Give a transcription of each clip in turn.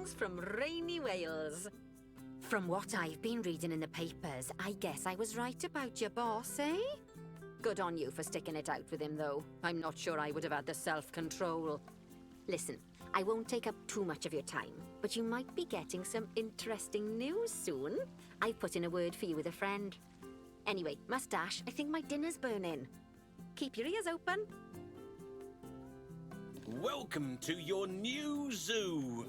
Greetings from rainy Wales. From what I've been reading in the papers, I guess I was right about your boss, eh? Good on you for sticking it out with him, though. I'm not sure I would have had the self-control. Listen, I won't take up too much of your time, but you might be getting some interesting news soon. I've put in a word for you with a friend. Anyway, Mustache, I think my dinner's burning. Keep your ears open. Welcome to your new zoo.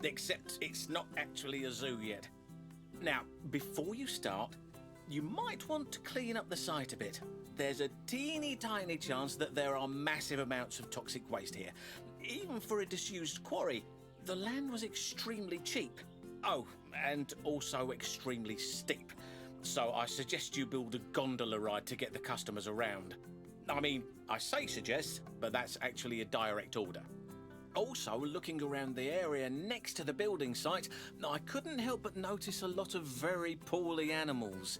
Except it's not actually a zoo yet. Now, before you start, you might want to clean up the site a bit. There's a teeny tiny chance that there are massive amounts of toxic waste here. Even for a disused quarry, the land was extremely cheap. Oh, and also extremely steep. So I suggest you build a gondola ride to get the customers around. I mean, I say suggest, but that's actually a direct order. Also, looking around the area next to the building site, I couldn't help but notice a lot of very poorly animals.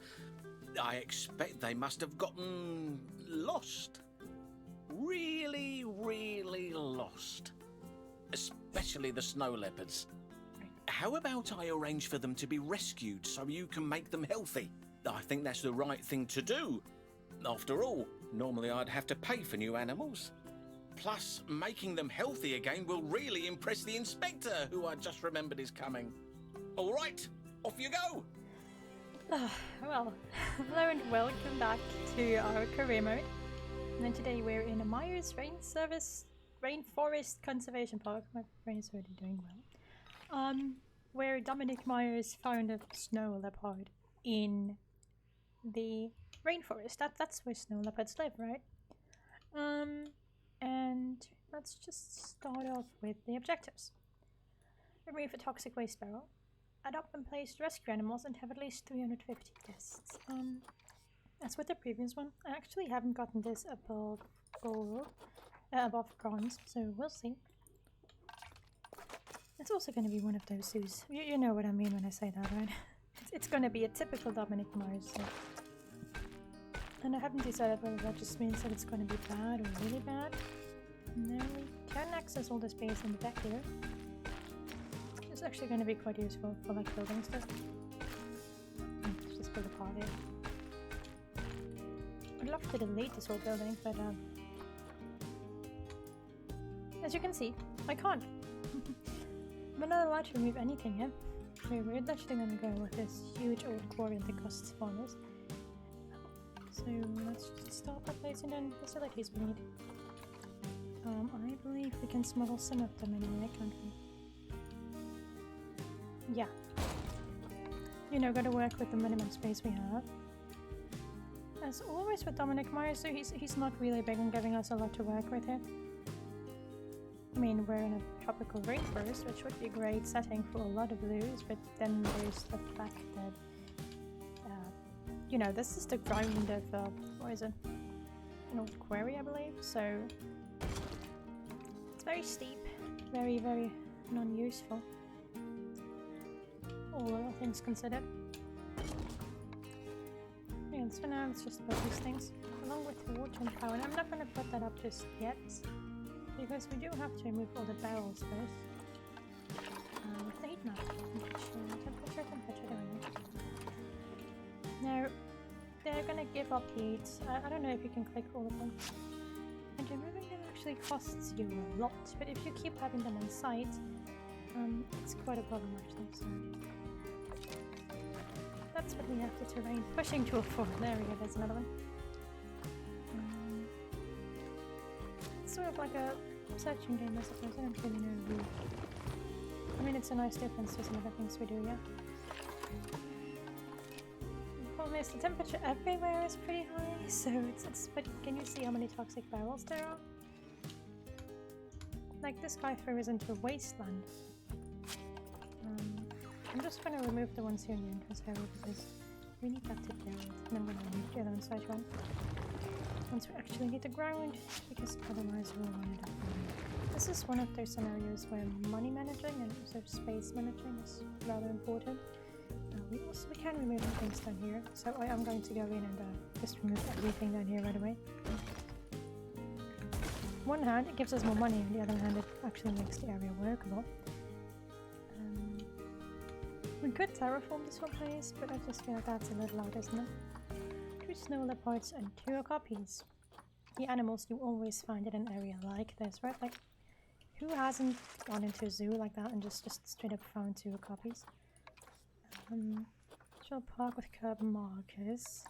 I expect they must have gotten lost. Really, really lost. Especially the snow leopards. How about I arrange for them to be rescued so you can make them healthy? I think that's the right thing to do. After all, normally I'd have to pay for new animals. Plus, making them healthy again will really impress the inspector, who I just remembered is coming. All right, off you go! Well, hello and welcome back to our career mode. And then today we're in a Myers Rainforest Conservation Park. My brain's already doing well. Where Dominic Myers found a snow leopard in the rainforest. That's where snow leopards live, right? And let's just start off with the objectives. Remove a toxic waste barrel. Adopt and place rescue animals and have at least 350 tests. As with the previous one, I actually haven't gotten this above bronze, so we'll see. It's also going to be one of those zoos. You know what I mean when I say that, right? It's going to be a typical Dominic Myers zoo. And I haven't decided whether that just means that it's going to be bad or really bad. Now we can access all the space in the back here. It's actually going to be quite useful for like building stuff. Let's just build a part here. I'd love to delete this whole building, but as you can see, I can't. I'm not allowed to remove anything here. So we're literally going to go with this huge old quarry that costs farmers. So let's just start by placing in facilities we need. I believe we can smuggle some of them anyway, can't we? Yeah. You know, gotta work with the minimum space we have. As always with Dominic Myers, so he's not really big on giving us a lot to work with here. I mean, we're in a tropical rainforest, which would be a great setting for a lot of zoos, but then there's the fact that you know, this is the ground of, what is it? An old quarry, I believe, so it's very steep, very, very non-useful, all things considered. Yeah, so now let's just put these things, along with the water and power, and I'm not going to put that up just yet, because we do have to remove all the barrels first. With the heat map, temperature, there we go. Now, they're gonna give up heat. I don't know if you can click all of them. And removing them actually costs you a lot, but if you keep having them on site, it's quite a problem actually, so... That's what we have to terrain. Pushing to a 4. There we go, there's another one. It's sort of like a searching game, I suppose. I don't really know who. I mean, it's a nice difference to some other things we do, yeah. The temperature everywhere is pretty high, so it's but can you see how many toxic barrels there are? Like this guy throws into a wasteland. I'm just gonna remove the ones here in the entrance area because we need that to build, and then we're gonna remove the other inside one once we actually hit the ground, because otherwise we'll wind up. This is one of those scenarios where money managing and also space managing is rather important. We can remove things down here, so I am going to go in and just remove everything down here right away. On one hand, it gives us more money, on the other hand, it actually makes the area workable. We could terraform this one place, but I just feel like that's a little out, isn't it? 2 snow leopards and 2 okapis. The animals you always find in an area like this, right? Like, who hasn't gone into a zoo like that and just straight up found 2 okapis? Shall park with curb markers.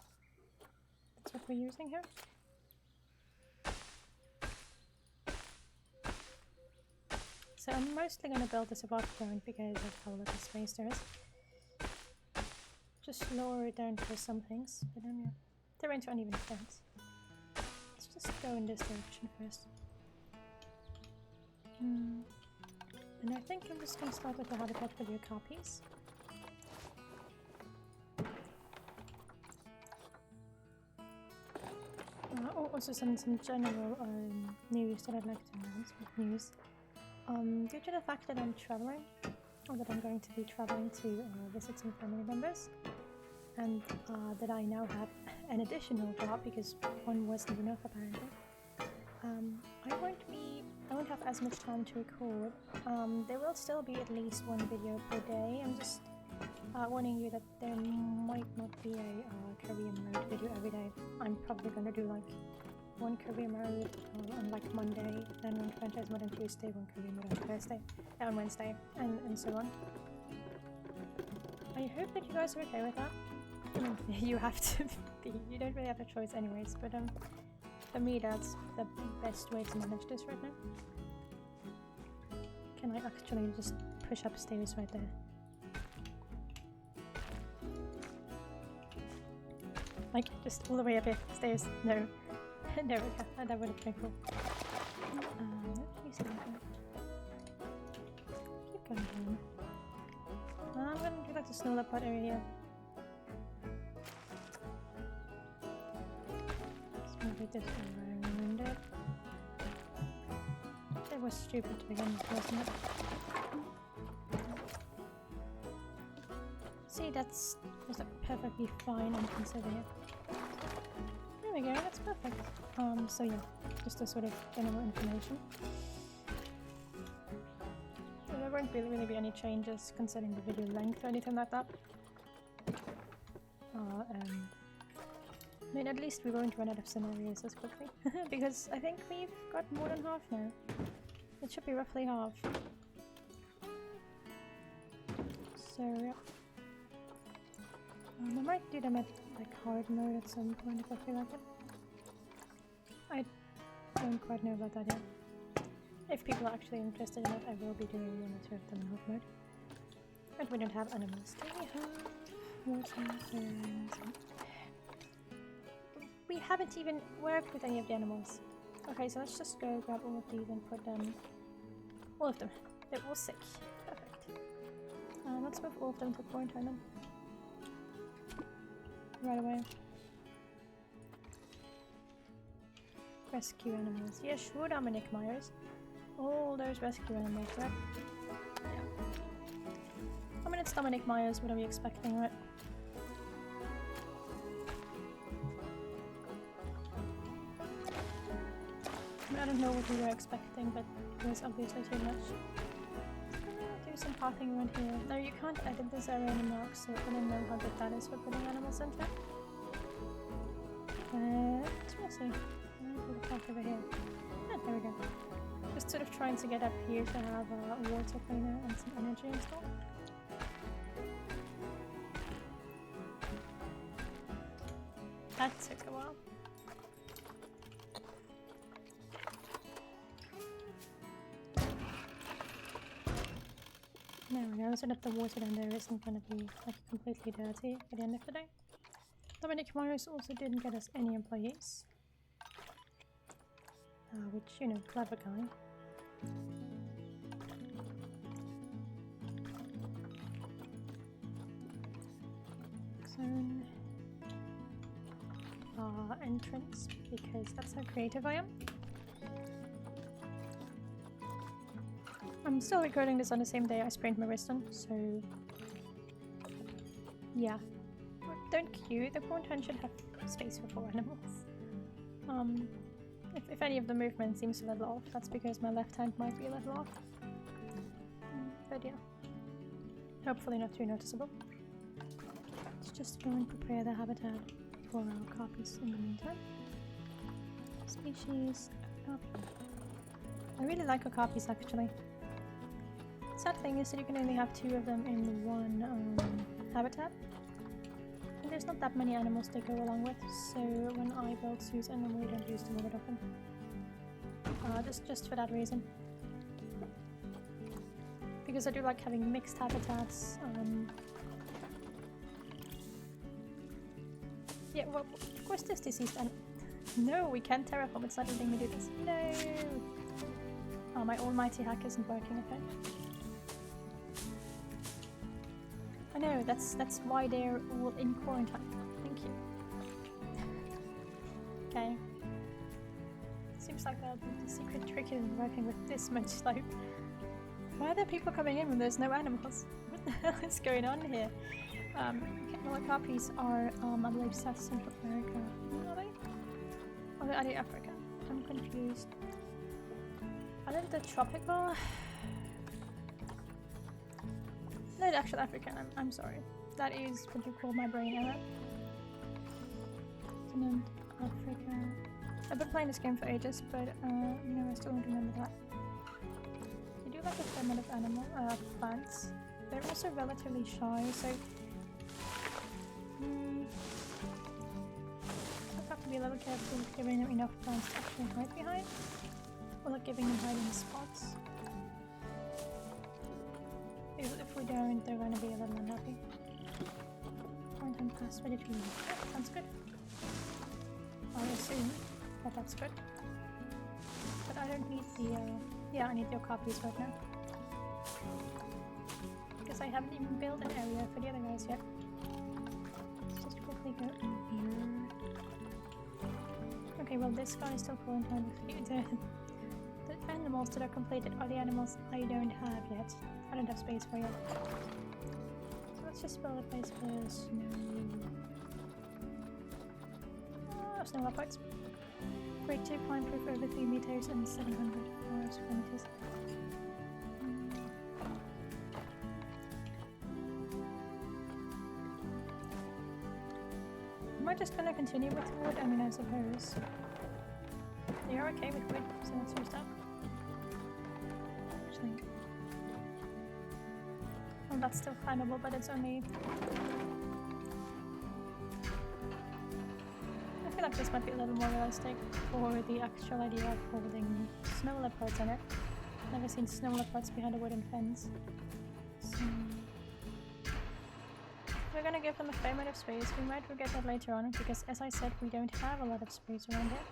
That's what we're using here. So I'm mostly going to build this above ground because of how little space there is. Just lower it down for some things, but then yeah, they're into uneven fence. Let's just go in this direction first. And I think I'm just going to start with the habitat for the okapis. Also some general news that I'd like to announce with news. Due to the fact that I'm traveling, or that I'm going to be traveling to visit some family members, and that I now have an additional job because one wasn't enough apparently, I won't have as much time to record. There will still be at least 1 video per day. I'm just warning you that there might not be a career mode video every day. I'm probably going to do like 1 career mode on like Monday, then 1 franchise mode on Tuesday, 1 career mode on Thursday, on Wednesday, and so on. I hope that you guys are okay with that. I mean, you have to be. You don't really have a choice anyways, but for me that's the best way to manage this right now. Can I actually just push upstairs right there? Like, just all the way up here, stairs. No. There we go. That would have been cool. Keep going down. I'm gonna do like the snow leopard area here. Let's move it this around it. That was stupid to begin with, wasn't it? See, that's perfectly fine and considering it. There we go, that's perfect. So yeah, just a sort of general information. So there won't really be any changes concerning the video length or anything like that. I mean, at least we won't run out of scenarios as quickly, because I think we've got more than half now. It should be roughly half. So yeah. I might do them at like hard mode at some point if I feel like it. I don't quite know about that yet. If people are actually interested in it, I will be doing 1 or 2 of them in hard mode. But we don't have animals. Do we have water and... We haven't even worked with any of the animals. Okay, so let's just go grab all of these and put them... all of them. They're all sick. Perfect. Let's move all of them to quarantine them. Right away. Rescue animals. Yeah, sure, Dominic Myers. All those rescue animals, right? Yeah. I mean, it's Dominic Myers, what are we expecting, right? I mean, I don't know what we were expecting, but it was obviously too much. Do some pathing around here. No, you can't edit this area anymore, so I don't know how good that is for putting animals in there. We'll see. I'll put a path over here. Ah, there we go. Just sort of trying to get up here to have a water cleaner and some energy installed. That took a while. There we go, so that the water down there isn't going to be like completely dirty at the end of the day. Dominic Myers also didn't get us any employees. Which, you know, clever guy. Zone. Entrance, because that's how creative I am. I'm still recording this on the same day I sprained my wrist on, so yeah. Don't queue, the quarantine should have space for 4 animals. If any of the movement seems a little off, that's because my left hand might be a little off. But yeah. Hopefully not too noticeable. Let's just go and prepare the habitat for our copies in the meantime. Species, copy. I really like copies actually. Sad thing is that you can only have 2 of them in one habitat. And there's not that many animals they go along with, so when I build zoos I normally don't use them all that often. Just for that reason. Because I do like having mixed habitats. Yeah, well, of course there's diseased and no, we can't terraform, it's not letting me do this. No! Oh, my almighty hack isn't working, okay. I know, that's why they're all in quarantine. Thank you. Okay. Seems like the secret trick isn't working with this much slope. Why are there people coming in when there's no animals? What the hell is going on here? Okay, well, the copies are, I believe, South Central America. Are they? Or are they Africa? I'm confused. Are they the tropical? No, the actual African. I'm sorry. That is what you call my brain error. Continent Africa. I've been playing this game for ages, but you know, I still don't remember that. They do like a fair amount of plants. They're also relatively shy, so I have to be a little careful with giving them enough plants to actually hide behind, or like giving them hiding spots. Because if we don't, they're going to be a little unhappy. Quarantine pass ready to leave. Yeah, sounds good. I assume that that's good. But I don't need the, yeah, I need your copies right now. Because I haven't even built an area for the other guys yet. Let's just quickly go in here. Okay, well this guy is still quarantined with the animals that are completed are the animals I don't have yet. I don't have space for yet. So let's just build a place for snow. Oh, snow leopards. Grade 2 climb proof over 3 meters and 700 meters. Am I just gonna continue with wood? I mean, I suppose. They are okay with wood, so let's use that. Actually. Well, that's still climbable, but it's only... I feel like this might be a little more realistic for the actual idea of holding snow leopards in it. Never seen snow leopards behind a wooden fence. So... we're gonna give them a fair amount of space. We might regret that later on, because as I said, we don't have a lot of space around here.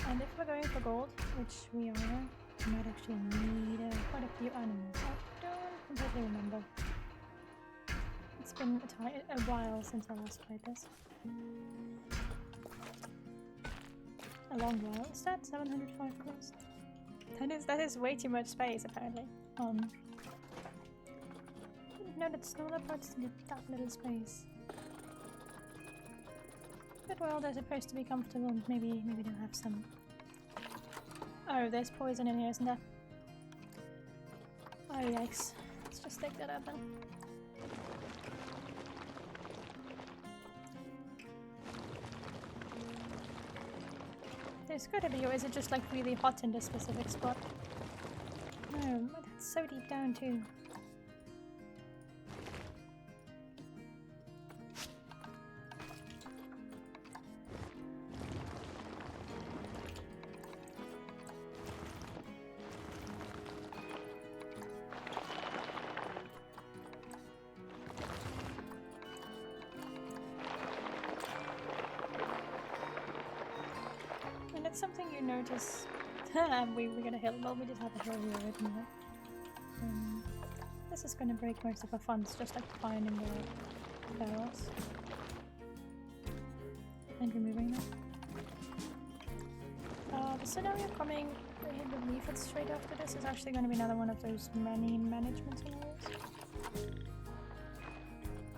And if we're going for gold, which we are, we might actually need quite a few animals. I don't completely remember. It's been a while since I last played this. A long while. Is that 705 cost? That is way too much space, apparently. No, that snow leopards need that little space. But well, they're supposed to be comfortable. Maybe they'll have some. Oh, there's poison in here, isn't there? Oh yikes! Let's just take that out then. There's gotta be, or is it just like really hot in this specific spot? No, that's so deep down too. Something you notice. we got a hill. Well, we did have a hill here originally. This is gonna break most of our funds, just like finding the barrels and removing them. The scenario coming, I believe it's straight after this, is actually going to be another one of those many management scenarios.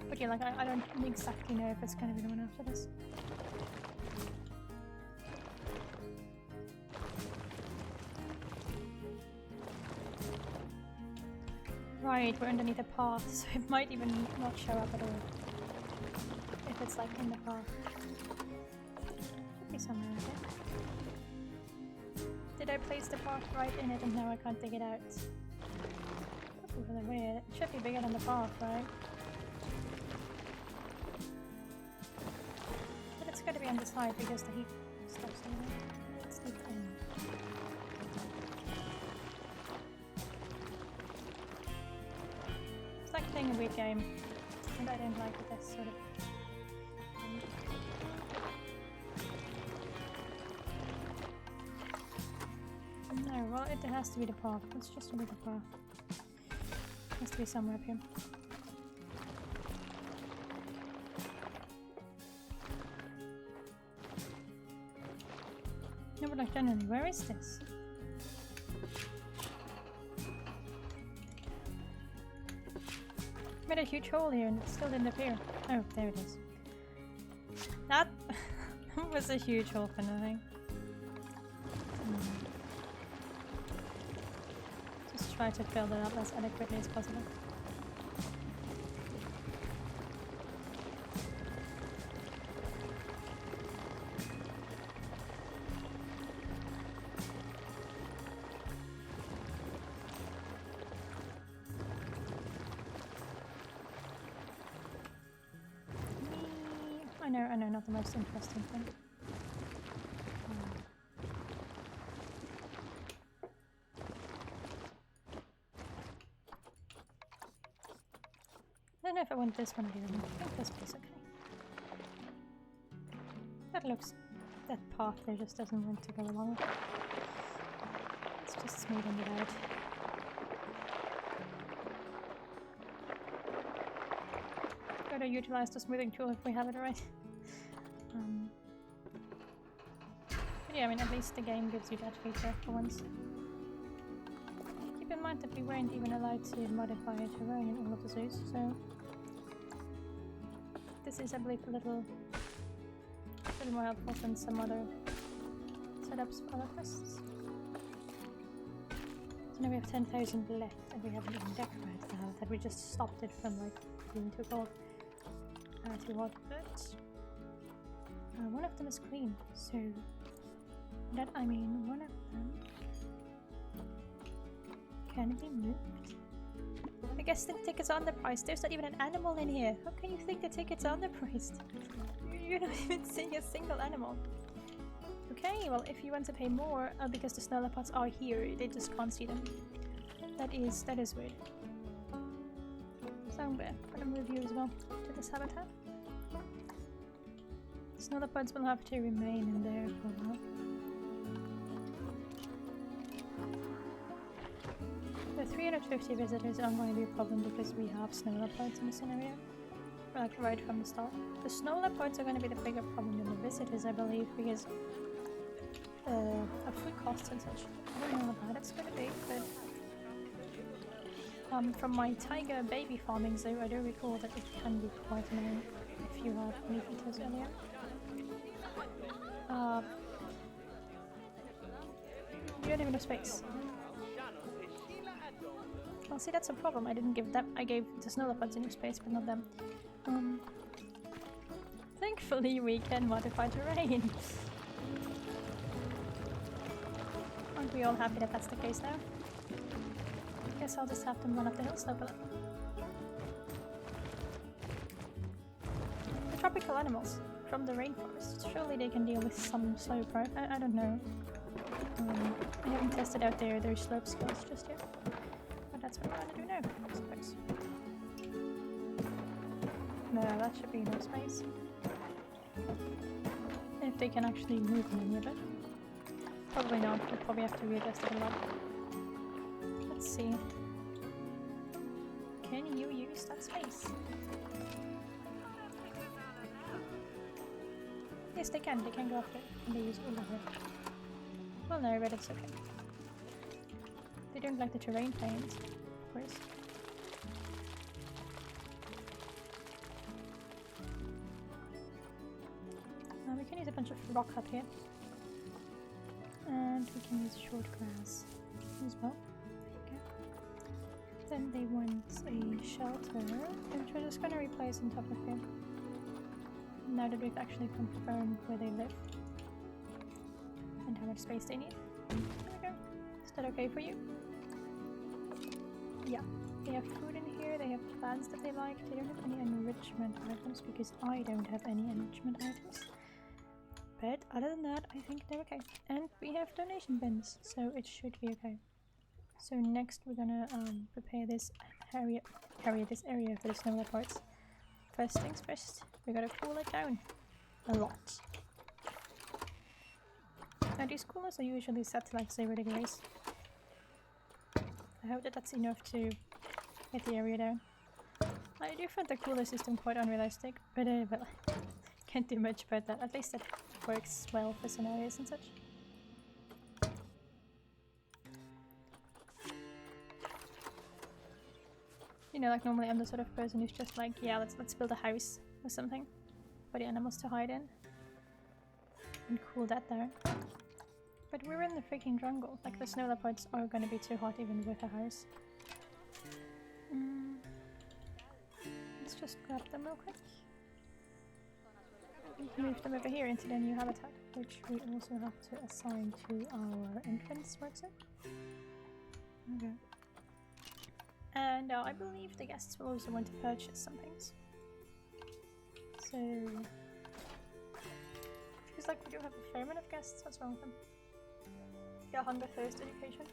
But yeah, like I don't exactly know if it's going to be the one after this. Right, we're underneath a path, so it might even not show up at all. If it's like in the path. Should be somewhere in there. Did I place the path right in it and now I can't dig it out? That's really weird. It should be bigger than the path, right? But it's gotta be on the side because the heat stops anyway. Let's dig in. It's like playing a weird game, and I don't like it, that's sort of... No, well, it has to be the path. Let's just read the path. It has to be somewhere up here. No, but like, generally, where is this? Made a huge hole here and it still didn't appear. Oh, there it is. That was a huge hole for nothing. Just try to fill it up as adequately as possible. I know, not the most interesting thing. I don't know if I want this one here. I think this piece okay. That looks... that path there just doesn't want to go along. It's just smoothing it out. Gotta utilize the smoothing tool if we have it already. But yeah, I mean, at least the game gives you that feature for once. Keep in mind that we weren't even allowed to modify terrain in all of the zoos, so... this is, I believe, a little more helpful than some other setups for other quests. So now we have 10,000 left, and we haven't even decorated now, that we just stopped it from, like, being too cold. Too hot, but... one of them is clean, so... that I mean, one of them... can be moved. I guess the tickets are underpriced. There's not even an animal in here. How can you think the tickets are underpriced? You're not even seeing a single animal. Okay, well, if you want to pay more, because the snow leopards are here, they just can't see them. That is weird. So I'm gonna move you as well to this habitat. Snow leopards will have to remain in there for a while. The 350 visitors aren't going to be a problem because we have snow leopards in this area. Like right from the start. The snow leopards are going to be the bigger problem than the visitors, I believe, because of food costs and such. I don't know how bad it's going to be, but from my tiger baby farming zoo, I do recall that it can be quite annoying if you have meat eaters earlier. You don't even have space. Well, see, that's a problem. I didn't give them. I gave the snow leopards enough space, but not them. Thankfully, we can modify terrain. Aren't we all happy that that's the case now? Guess I'll just have them run up the hill slope a little. The tropical animals from the rainforest. Surely they can deal with some slope, right? I don't know. I haven't tested out their slope skills just yet. But that's what we're gonna do now, I suppose. No, that should be enough space. If they can actually move any of it. Probably not, we'll probably have to readjust it a lot. Let's see. Can you use that space? Yes, they can go up there, and they use all of it. Well, no, but it's okay. They don't like the terrain planes, of course. Now we can use a bunch of rock up here. And we can use short grass as well. There you go. Then they want a shelter, which we're just gonna replace on top of here. Now that we've actually confirmed where they live and how much space they need. There we go. Is that okay for you? Yeah. They have food in here, they have plants that they like, they don't have any enrichment items because I don't have any enrichment items. But other than that, I think they're okay. And we have donation bins, so it should be okay. So next we're gonna prepare this area for the snow leopards. First things first, we gotta cool it down a lot. Now these coolers are usually set to like 0 degrees. I hope that that's enough to get the area down. I do find the cooler system quite unrealistic, but well, can't do much about that. At least it works well for scenarios and such. You know, like normally I'm the sort of person who's just like, yeah, let's build a house or something for the animals to hide in and cool that down. But we're in the freaking jungle. Like the snow leopards are gonna be too hot even with a house. Let's just grab them real quick. Move them over here into their new habitat, which we also have to assign to our entrance works. Okay. And I believe the guests will also want to purchase some things. So, feels like we do have a fair amount of guests. What's wrong with them? Yeah, hunger, thirst, education.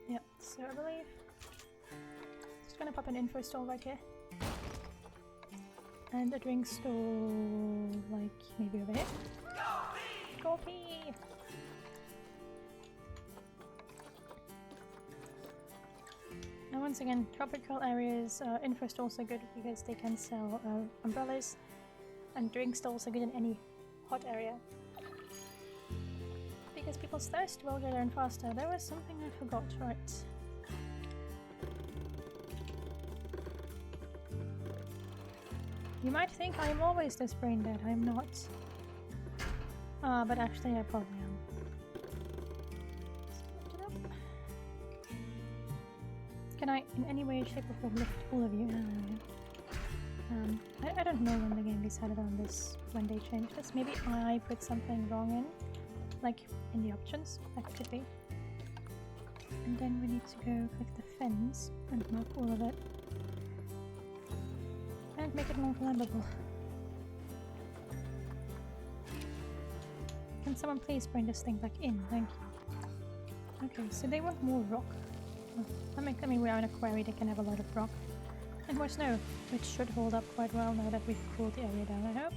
Yep, so I believe just gonna pop an info stall right here. And a drink stall, like maybe over here. Coffee! Now once again, tropical areas, info stalls are good because they can sell umbrellas, and drink stalls are good in any hot area. Because people's thirst will go down faster. There was something I forgot, right? You might think I am always this brain dead, I am not. But actually I probably am. Can I in any way, shape or form lift all of you? I don't know when the game decided on this, when they changed this. Maybe I put something wrong in, like in the options, that could be. And then we need to go click the fence and mark all of it. And make it more climbable. Can someone please bring this thing back in? Thank you. Okay, so they want more rock. I mean, we are in a quarry, they can have a lot of rock. And more snow, which should hold up quite well now that we've cooled the area down, I hope.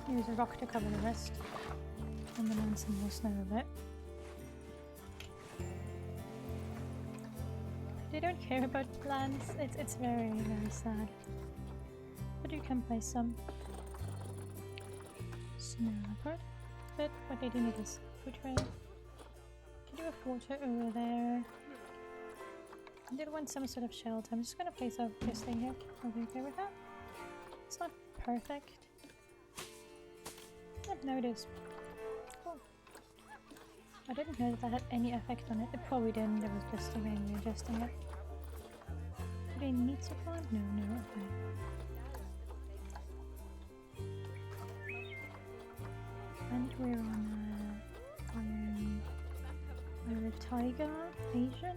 Use a rock to cover the rest. And then add some more snow a bit. They don't care about plants, it's very, very sad. But you can place some snow leopard. But what they do need is food tray. I do have water over there. I did want some sort of shelter. I'm just gonna place this thing here. Are we okay with that? It's not perfect. Yep, no it is. Cool. I didn't know that that had any effect on it. It probably didn't, it was just mainly adjusting it. Do they need to plant? No, okay. And we're on we're a tiger, Asian.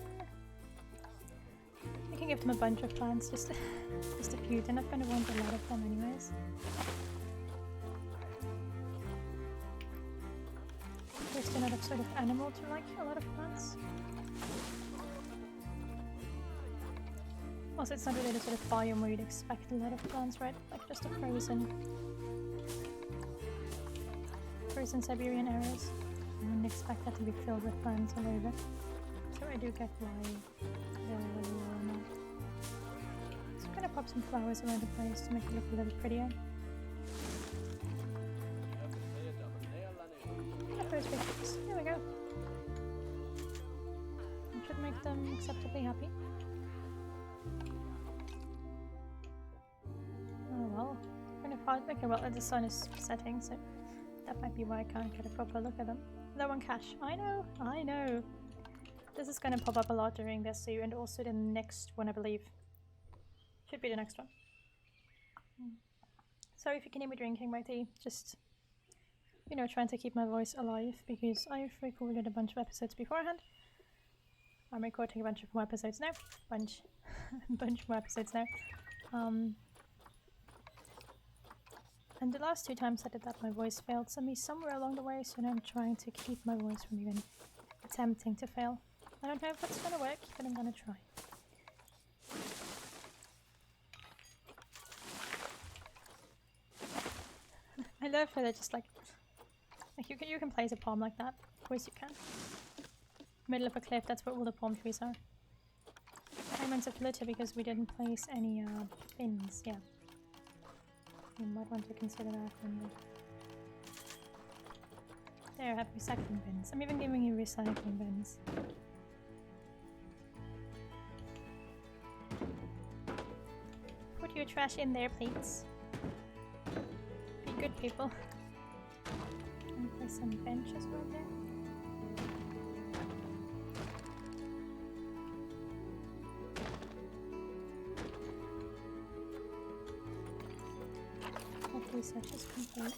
I can give them a bunch of plants, just a few. They're not going to want a lot of them anyways. There's another sort of animal to like a lot of plants. Also, it's not really the sort of biome where you'd expect a lot of plants, right? Like just a frozen Siberian areas. I wouldn't expect that to be filled with plants all over. So I do get why they're really low on that. So I'm gonna pop some flowers around the place to make it look a little prettier. First pictures. There we go. That should make them acceptably happy. Oh well. I'm gonna find. Okay, well the sun is setting, so that might be why I can't get a proper look at them. low on cash. I know. This is gonna pop up a lot during this zoo, and also the next one, I believe. Should be the next one. Sorry if you can hear me drinking my tea. Just, you know, trying to keep my voice alive, because I've recorded a bunch of episodes beforehand. I'm recording a bunch of more episodes now. Bunch more episodes now. And the last 2 times I did that, my voice failed me somewhere along the way, so now I'm trying to keep my voice from even attempting to fail. I don't know if that's gonna work, but I'm gonna try. I love how they're just like you can place a palm like that. Of course you can. Middle of a cliff, that's where all the palm trees are. Elements of litter because we didn't place any bins, yeah. You might want to consider that when you... There, I have recycling bins. I'm even giving you recycling bins. Put your trash in there, please. Be good people. And place some benches right there. That research is complete.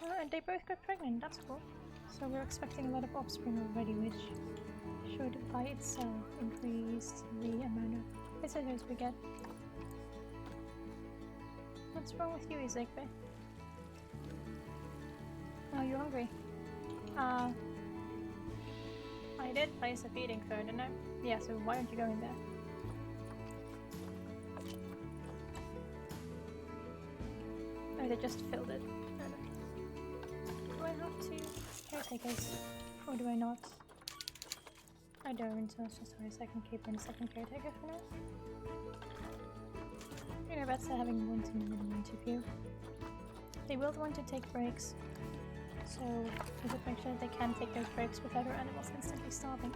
Oh, and they both got pregnant, that's cool. So we're expecting a lot of offspring already, which should by itself increase the amount of visitors we get. What's wrong with you, Ezekbe? Oh, you're hungry. I did place a feeding code, didn't I? Yeah, so why aren't you going there? Oh, they just filled it. Do I have to caretakers? Or do I not? I don't, so it's just nice I can keep in a second caretaker for now. You know, that's having one to many interview. They will want to take breaks, so we should make sure that they can take those breaks without our animals instantly starving.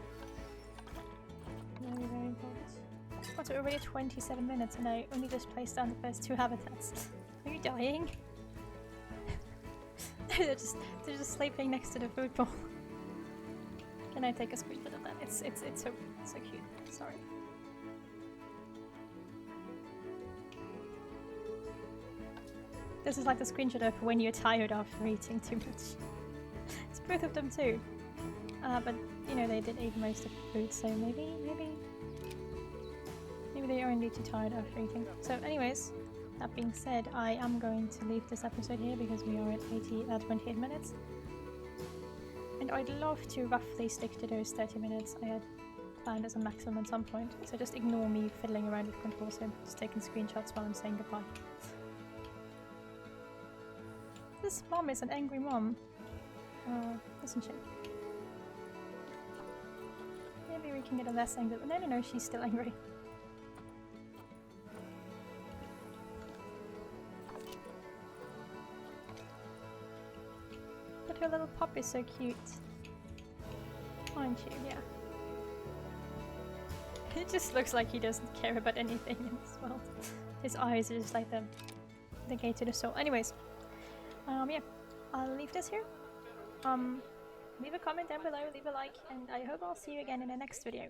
Very, very important. Oh, so we're already at 27 minutes and I only just placed down the first 2 habitats. Are you dying? they're just sleeping next to the food bowl. Can I take a screenshot of that? It's so cute. Sorry. This is like the screenshot of when you're tired after eating too much. It's both of them too. But you know they did eat most of the food, so maybe they are indeed too tired after eating. So, anyways, that being said, I am going to leave this episode here because we are at 28 minutes. And I'd love to roughly stick to those 30 minutes I had planned as a maximum at some point. So just ignore me fiddling around with controls here, just taking screenshots while I'm saying goodbye. This mom is an angry mom, isn't she? Maybe we can get a less angry. No, she's still angry. But her little pup is so cute. Aren't you? Yeah. It just looks like he doesn't care about anything in this world. His eyes are just like the gate to the soul. Anyways, yeah, I'll leave this here. Leave a comment down below, leave a like, and I hope I'll see you again in the next video.